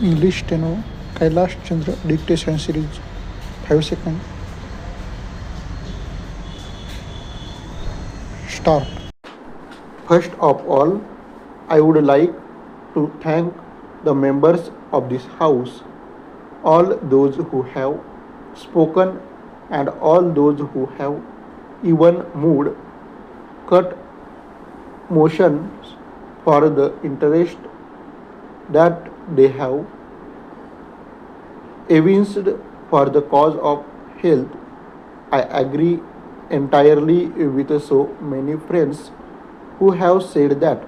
English Steno, Kailash Chandra Dictation Series, 5 seconds. Start. First of all, I would like to thank the members of this house, all those who have spoken and all those who have even moved, cut motions for the interest that they have evinced for the cause of health. I agree entirely with so many friends who have said that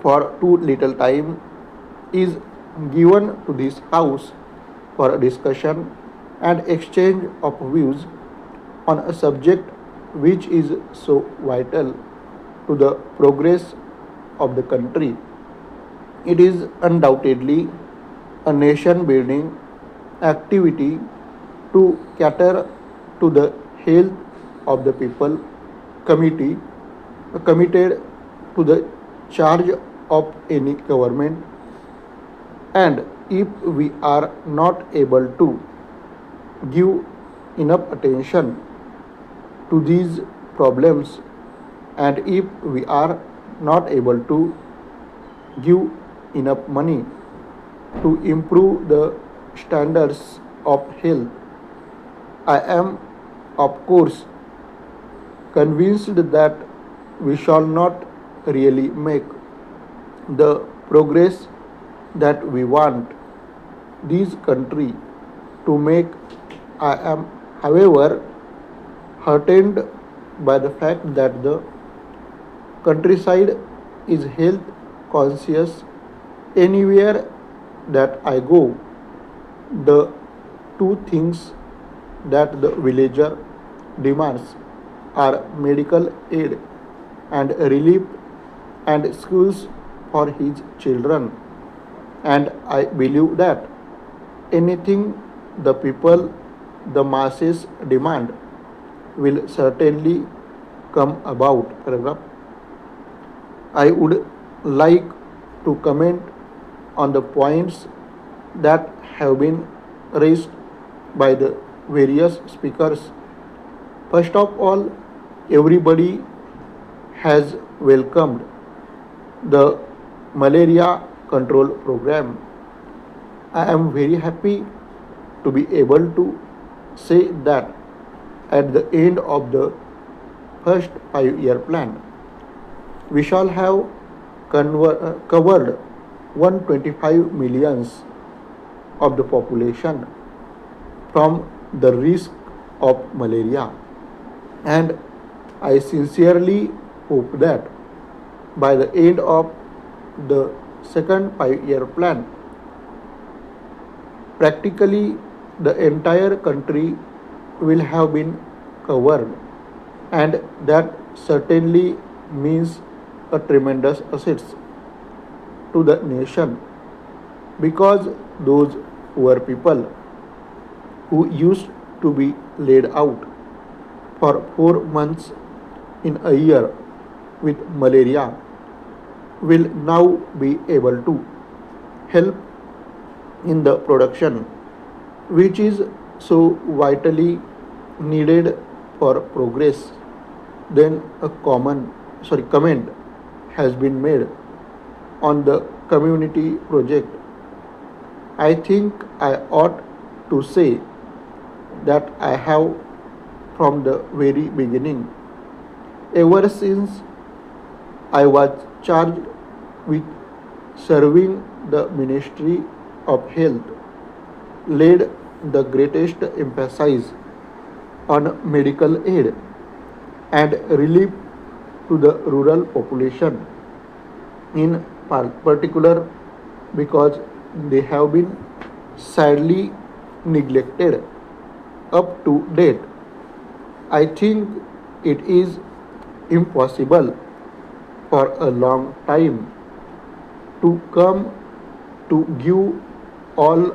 for too little time is given to this house for discussion and exchange of views on a subject which is so vital to the progress of the country. It is undoubtedly a nation building activity to cater to the health of the people committee committed to the charge of any government, and if we are not able to give enough attention to these problems, and if we are not able to give enough money to improve the standards of health, I am of course convinced that we shall not really make the progress that we want this country to make. I am, however, heartened by the fact that the countryside is health conscious anywhere that I go. The two things that the villager demands are medical aid and relief and schools for his children. And I believe that anything the people, the masses demand will certainly come about. Paragraph. I would like to comment on the points that have been raised by the various speakers. First of all, everybody has welcomed the malaria control program. I am very happy to be able to say that at the end of the first 5-year plan, we shall have covered 125 millions of the population from the risk of malaria, and I sincerely hope that by the end of the second 5-year plan, practically the entire country will have been covered, and that certainly means a tremendous asset to the nation, because those poor people who used to be laid out for 4 months in a year with malaria will now be able to help in the production, which is so vitally needed for progress. Then a comment has been made on the community project. I think I ought to say that I have, from the very beginning, ever since I was charged with serving the Ministry of Health, laid the greatest emphasis on medical aid and relief to the rural population, in particular because they have been sadly neglected up to date. I think it is impossible for a long time to come to give all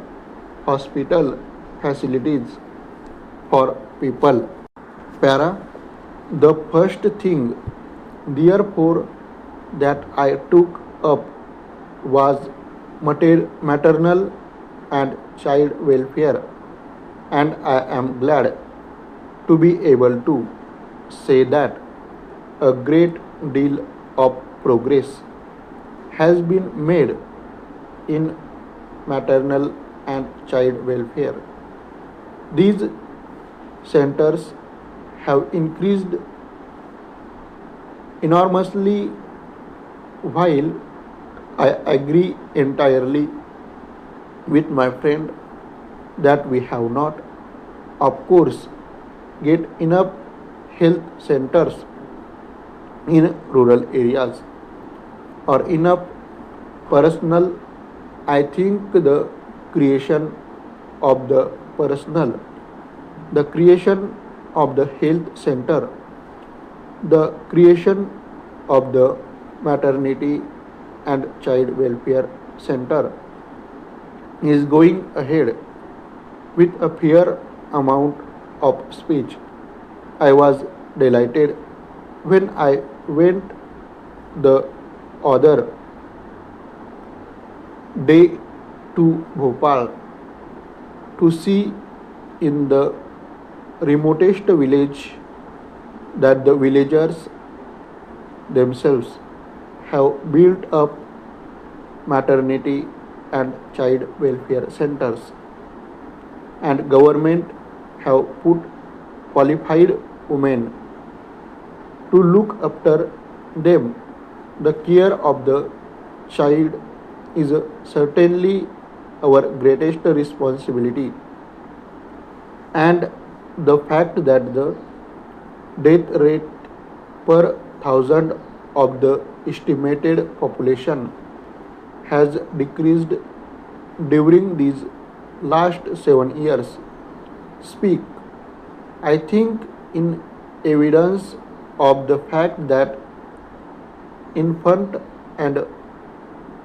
hospital facilities for people. Para, the first thing, therefore, that I took up was maternal and child welfare, and I am glad to be able to say that a great deal of progress has been made in maternal and child welfare. These centers have increased enormously. While I agree entirely with my friend that we have not, of course, get enough health centers in rural areas or enough personal, I think creation of the personal, the creation of the health center, the creation of the maternity and child welfare center is going ahead with a fair amount of speech. I was delighted when I went the other day to Bhopal to see in the remotest village that the villagers themselves have built up maternity and child welfare centers, and government have put qualified women to look after them. The care of the child is certainly our greatest responsibility, and the fact that the death rate per thousand of the estimated population has decreased during these last 7 years speak, I think, in evidence of the fact that infant and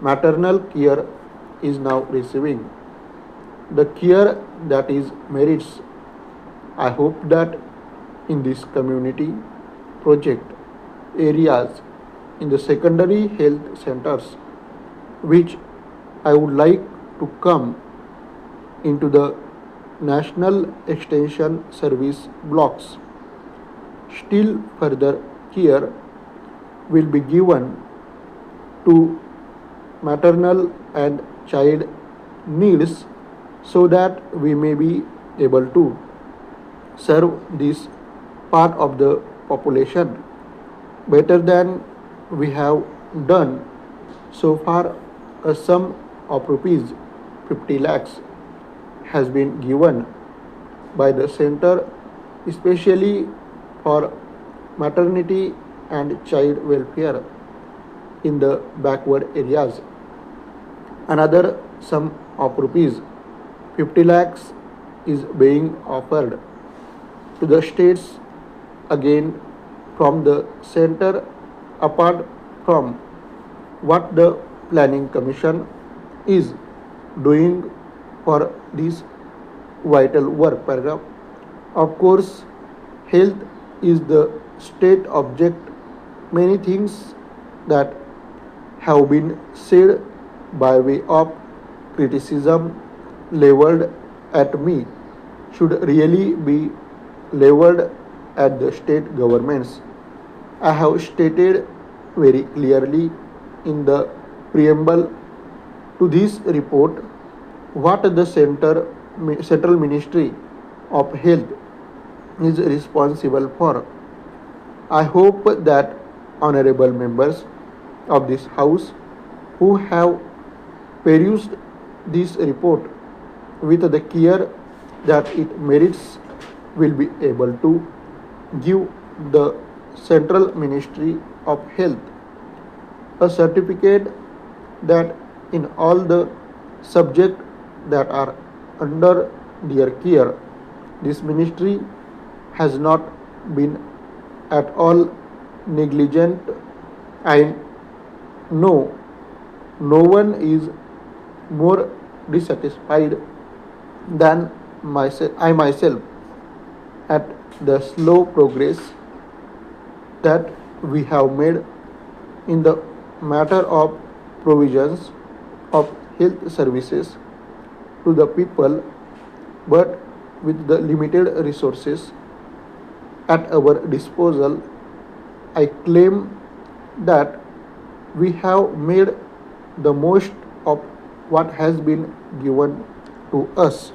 maternal care is now receiving the care that is merits. I hope that in this community project areas in the secondary health centers, which I would like to come into the National Extension Service blocks, still further care will be given to maternal and child needs so that we may be able to serve this part of the population better than we have done so far. A sum of rupees 50 lakhs has been given by the center especially for maternity and child welfare in the backward areas. Another sum of rupees 50 lakhs is being offered to the states again from the center, apart from what the planning commission is doing for this vital work. Paragraph. Of course, health is the state object. Many things that have been said by way of criticism leveled at me should really be leveled at the state governments. I have stated very clearly in the preamble to this report what the Central Ministry of Health is responsible for. I hope that honorable members of this House who have perused this report with the care that it merits will be able to give the Central Ministry of Health a certificate that in all the subjects that are under their care, this ministry has not been at all negligent. I know no one is more dissatisfied than I myself at the slow progress that we have made in the matter of provisions of health services to the people, but with the limited resources at our disposal, I claim that we have made the most of what has been given to us.